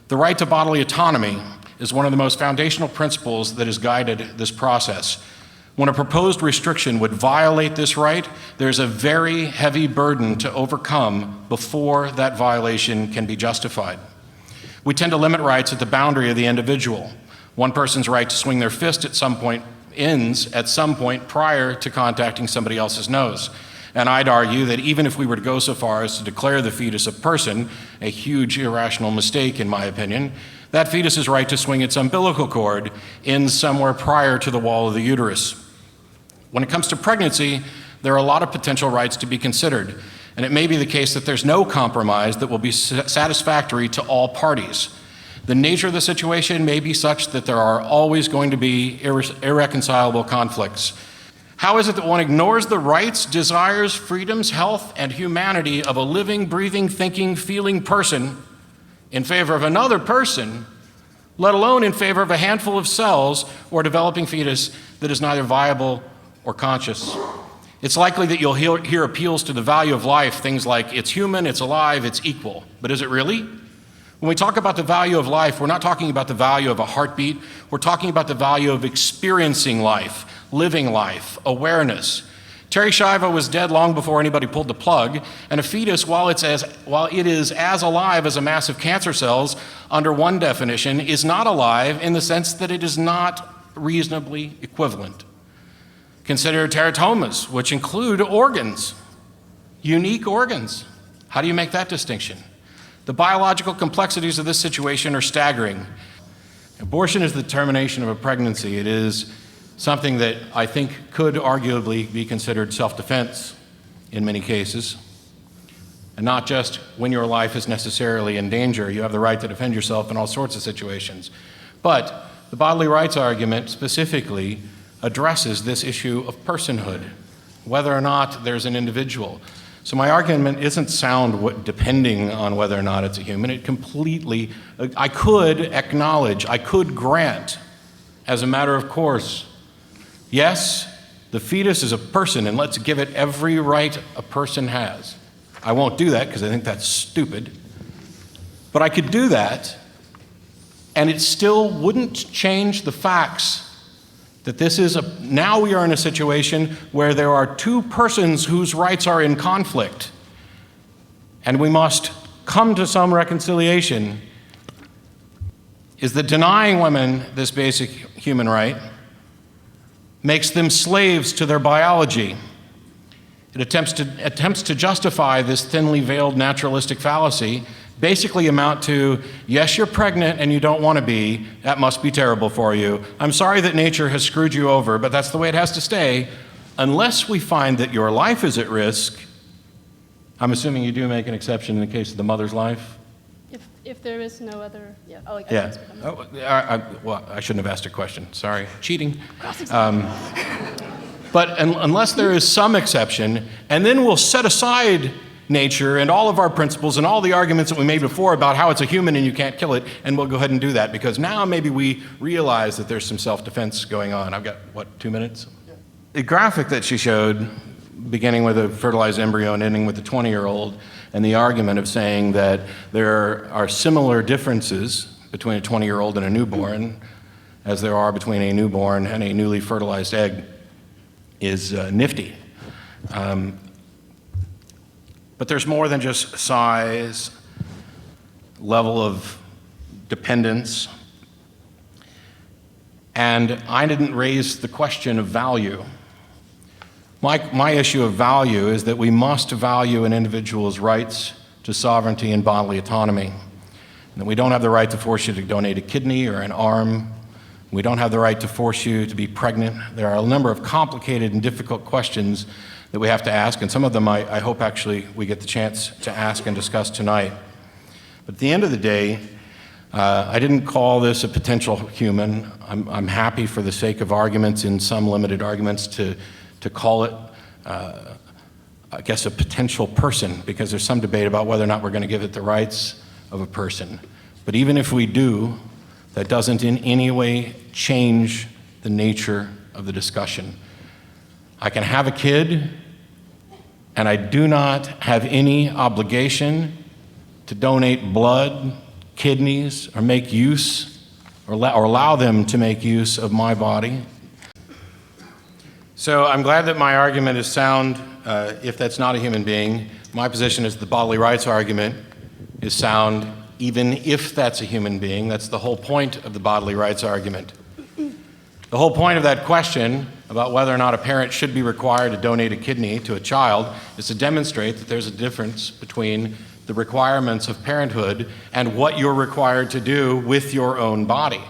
The right to bodily autonomy is one of the most foundational principles that has guided this process. When a proposed restriction would violate this right, there's a very heavy burden to overcome before that violation can be justified. We tend to limit rights at the boundary of the individual. One person's right to swing their fist at some point ends at some point prior to contacting somebody else's nose. And I'd argue that even if we were to go so far as to declare the fetus a person, a huge irrational mistake in my opinion, that fetus's right to swing its umbilical cord ends somewhere prior to the wall of the uterus. When it comes to pregnancy, there are a lot of potential rights to be considered, and it may be the case that there's no compromise that will be satisfactory to all parties. The nature of the situation may be such that there are always going to be irreconcilable conflicts. How is it that one ignores the rights, desires, freedoms, health, and humanity of a living, breathing, thinking, feeling person in favor of another person, let alone in favor of a handful of cells or developing fetus that is neither viable or conscious? It's likely that you'll hear appeals to the value of life, things like it's human, it's alive, it's equal. But is it really? When we talk about the value of life, we're not talking about the value of a heartbeat, we're talking about the value of experiencing life, living life, awareness. Terri Schiavo was dead long before anybody pulled the plug, and a fetus, while it is as alive as a mass of cancer cells, under one definition, is not alive in the sense that it is not reasonably equivalent. Consider teratomas, which include organs, unique organs. How do you make that distinction? The biological complexities of this situation are staggering. Abortion is the termination of a pregnancy. It is something that I think could arguably be considered self-defense in many cases, and not just when your life is necessarily in danger. You have the right to defend yourself in all sorts of situations. But the bodily rights argument specifically addresses this issue of personhood, whether or not there's an individual. So my argument isn't sound depending on whether or not it's a human. I could acknowledge, I could grant, as a matter of course, yes, the fetus is a person, and let's give it every right a person has. I won't do that because I think that's stupid. But I could do that, and it still wouldn't change the facts that now we are in a situation where there are two persons whose rights are in conflict, and we must come to some reconciliation. Is that denying women this basic human right makes them slaves to their biology. It attempts to justify this thinly veiled naturalistic fallacy, basically amount to, yes, you're pregnant and you don't want to be, that must be terrible for you. I'm sorry that nature has screwed you over, but that's the way it has to stay. Unless we find that your life is at risk, I'm assuming you do make an exception in the case of the mother's life? If there is no other, yeah. Oh, yeah. Well, I shouldn't have asked a question. Sorry, cheating. But unless there is some exception, and then we'll set aside nature and all of our principles and all the arguments that we made before about how it's a human and you can't kill it, and we'll go ahead and do that because now maybe we realize that there's some self-defense going on. I've got, 2 minutes? Yeah. The graphic that she showed, beginning with a fertilized embryo and ending with a 20-year-old, and the argument of saying that there are similar differences between a 20-year-old and a newborn as there are between a newborn and a newly fertilized egg is nifty. But there's more than just size, level of dependence, and I didn't raise the question of value. My issue of value is that we must value an individual's rights to sovereignty and bodily autonomy. And that we don't have the right to force you to donate a kidney or an arm. We don't have the right to force you to be pregnant. There are a number of complicated and difficult questions that we have to ask, and some of them I hope actually we get the chance to ask and discuss tonight. But at the end of the day, I didn't call this a potential human. I'm happy for the sake of arguments in some limited arguments to call it, I guess, a potential person, because there's some debate about whether or not we're going to give it the rights of a person. But even if we do, that doesn't in any way change the nature of the discussion. I can have a kid, and I do not have any obligation to donate blood, kidneys or make use or allow them to make use of my body. So I'm glad that my argument is sound if that's not a human being. My position is the bodily rights argument is sound even if that's a human being. That's the whole point of the bodily rights argument. The whole point of that question about whether or not a parent should be required to donate a kidney to a child is to demonstrate that there's a difference between the requirements of parenthood and what you're required to do with your own body.